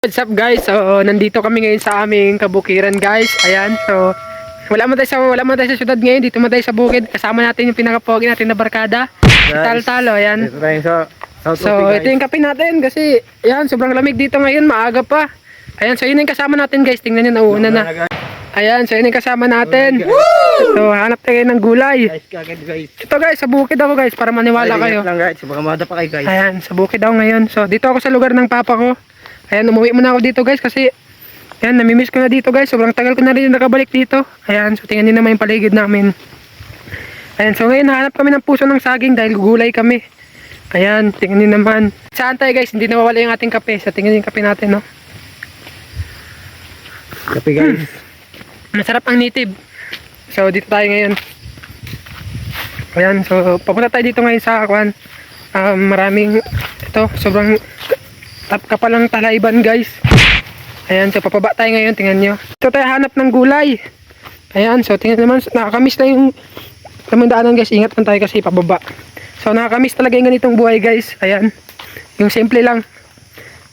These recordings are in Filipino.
What's up guys? So nandito kami ngayon sa aming kabukiran guys. Ayan. So wala mo tayo sa syudad ngayon. Dito mo tayo sa bukid. Kasama natin yung pinaka-pogi natin na barkada. Si Talo. Ayan. Dito tayo sa South So Coffee, ito yung kape natin kasi ayan, sobrang lamig dito ngayon. Maaga pa. Ayan. So yun yung kasama natin guys. Tingnan nyo, nauuna na. Ayan. So yun yung kasama natin. So hanap tayo ng gulay. Guys, kagad guys. Ito guys, sa bukid ako guys para maniwala kayo. Lang guys, baka madapa kayo guys. Ayan, sa bukid ako ngayon. So dito ako sa lugar ng papa ko. Ayan, umuwi muna ako dito guys kasi ayan, namimiss ko na dito guys. Sobrang tagal ko na rin nakabalik dito. Ayan, so tingnan niyo naman yung paligid namin. Ayan, so ngayon hanap kami ng puso ng saging dahil gugulay kami. Ayan, tingnan niyo naman. Saan tayo guys? Hindi nawawala yung ating kape. So tingnan niyo yung kape natin, no? Kape guys. Masarap ang native. So dito tayo ngayon. Ayan, so papunta tayo dito ngayon sa Akwan. Maraming ito, sobrang kapalang talaiban guys. Ayan, so papaba tayo ngayon, tingnan nyo. Ito tayo hanap ng gulay. Ayan, so tingnan naman, nakakamiss na yung kamandaanan guys. Ingat lang tayo kasi pababa. So nakakamiss talaga yung ganitong buhay guys. Ayan, yung simple lang.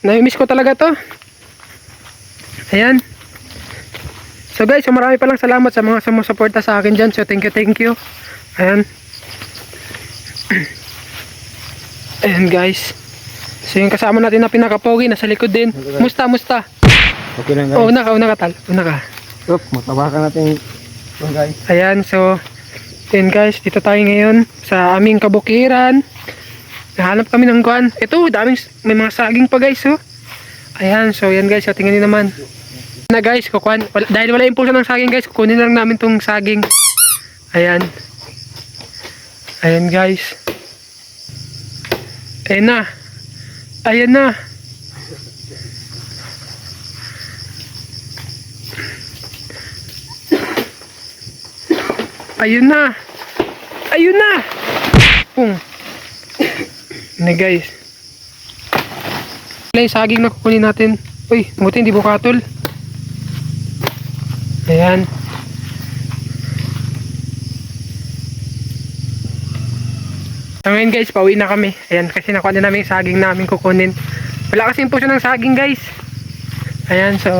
Namimiss ko talaga to. Ayan. So guys, so marami palang salamat sa mga sumusuporta sa akin dyan. So thank you. Ayan. Ayan guys. So yung kasama natin na pinaka-pogi nasa likod din. Musta? Okay lang guys. Oh, una ka. Matawakan natin ito guys. Ayan, so ayan guys, dito tayo ngayon sa aming kabukiran. Nahanap kami ng kuan. Ito, may mga saging pa guys, oh. Ayan, so yan guys, so tingnan niyo naman. Na guys, dahil wala impulso ng saging guys, kukunin lang namin tong saging. Ayan. Ayan guys. Ayan na. Ayan na. Ayun na. Pung. Ini guys. Wala yung saging na kukunin natin. Uy, buti hindi bukatol. Ayan. So ngayon guys, pauwi na kami. Ayan, kasi nakuha na namin yung saging namin kukunin. Wala kasi yung puso ng saging guys. Ayan, so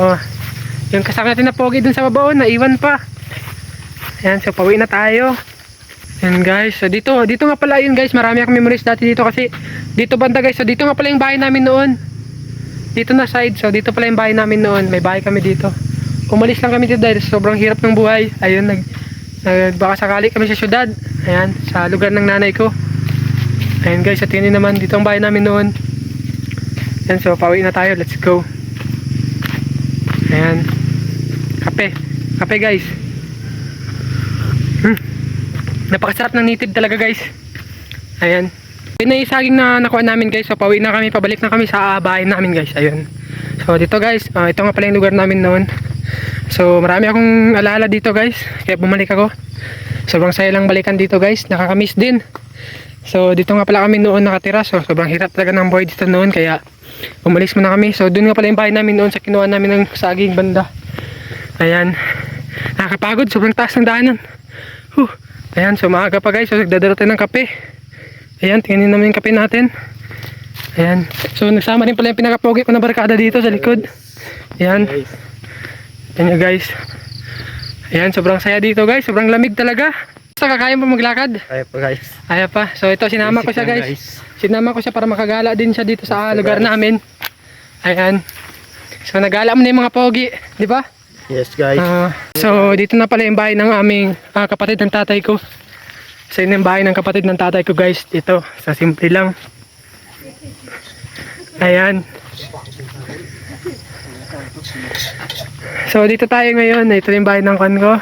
yung kasama natin na pogi dun sa babaw, naiwan pa. Ayan, so pauwi na tayo. Ayan guys, so dito nga pala yun guys. Marami akong memories dati dito kasi dito banda guys. So dito nga pala yung bahay namin noon. Dito na side, so dito pala yung bahay namin noon. May bahay kami dito. Umalis lang kami dito dahil sobrang hirap ng buhay. Ayun, baka sakali kami sa syudad. Ayan, sa lugar ng nanay ko. Ayan guys, at tingnan naman, dito ang bahay namin noon. Ayan, so pauwi na tayo, let's go. Ayan. Kape guys. Napakasarap ng native talaga guys. Ayan. Yun na yung saging na nakuha namin guys. So pauwi na kami, pabalik na kami sa bahay namin guys. Ayun. So dito guys, ito nga pala yung lugar namin noon. So marami akong alaala dito guys, kaya bumalik ako. Sobrang saya lang balikan dito guys, nakakamiss din. So dito nga pala kami noon nakatira. So sobrang hirap talaga ng buhay dito noon, kaya umalis muna kami. So doon nga pala yung bahay namin noon sa kinuha namin ng saging banda. Ayan. Nakakapagod, sobrang taas ng daanan. Ayan, so maaga pa guys. So nagdadala tayo ng kape. Ayan, tingnan naman yung kape natin. Ayan. So nagsama rin pala yung pinaka-pogi ko na barkada dito sa likod. Ayan. Ayan guys. Ayan, sobrang saya dito guys. Sobrang lamig talaga. Basta kakayan pa maglakad. Kaya pa guys. Kaya pa. So ito, sinama ko siya guys. Sinama ko siya para makagala din siya dito sa lugar namin. Ayan. So nagala mo na yung mga pogi, di ba? Yes guys. So dito na pala yung bahay ng aming kapatid ng tatay ko. So yun yung bahay ng kapatid ng tatay ko guys. Dito, sa simple lang. Ayan. So dito tayo ngayon. Ito yung bahay ng kan ko.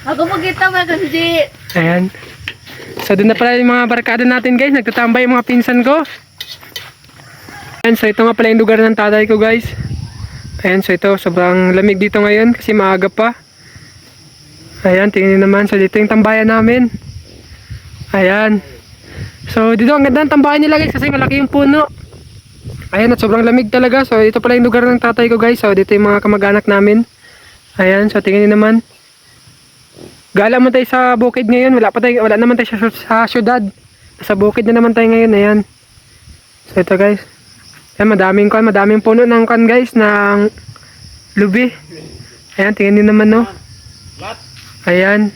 Ako magkita ba kanji? Ayan. So doon na pala yung mga barkada natin guys. Nagtatambay yung mga pinsan ko. Ayan, so ito nga pala yung lugar ng tatay ko guys. Ayan, so ito sobrang lamig dito ngayon kasi maaga pa. Ayan, tingnan naman. So dito yung tambayan namin. Ayan. So dito ang ganda ng tambayan nila guys kasi malaki yung puno. Ayan, at sobrang lamig talaga. So ito pala yung lugar ng tatay ko guys. So dito yung mga kamag-anak namin. Ayan, so tingnan naman. Gala mo tayo sa bukid ngayon. Wala naman tayo sa syudad. Sa bukid na naman tayo ngayon. Ayan. So ito guys. Ayan, madaming puno ng kan guys, ng lubi. Ayan, tingnan niyo naman no. Ayan.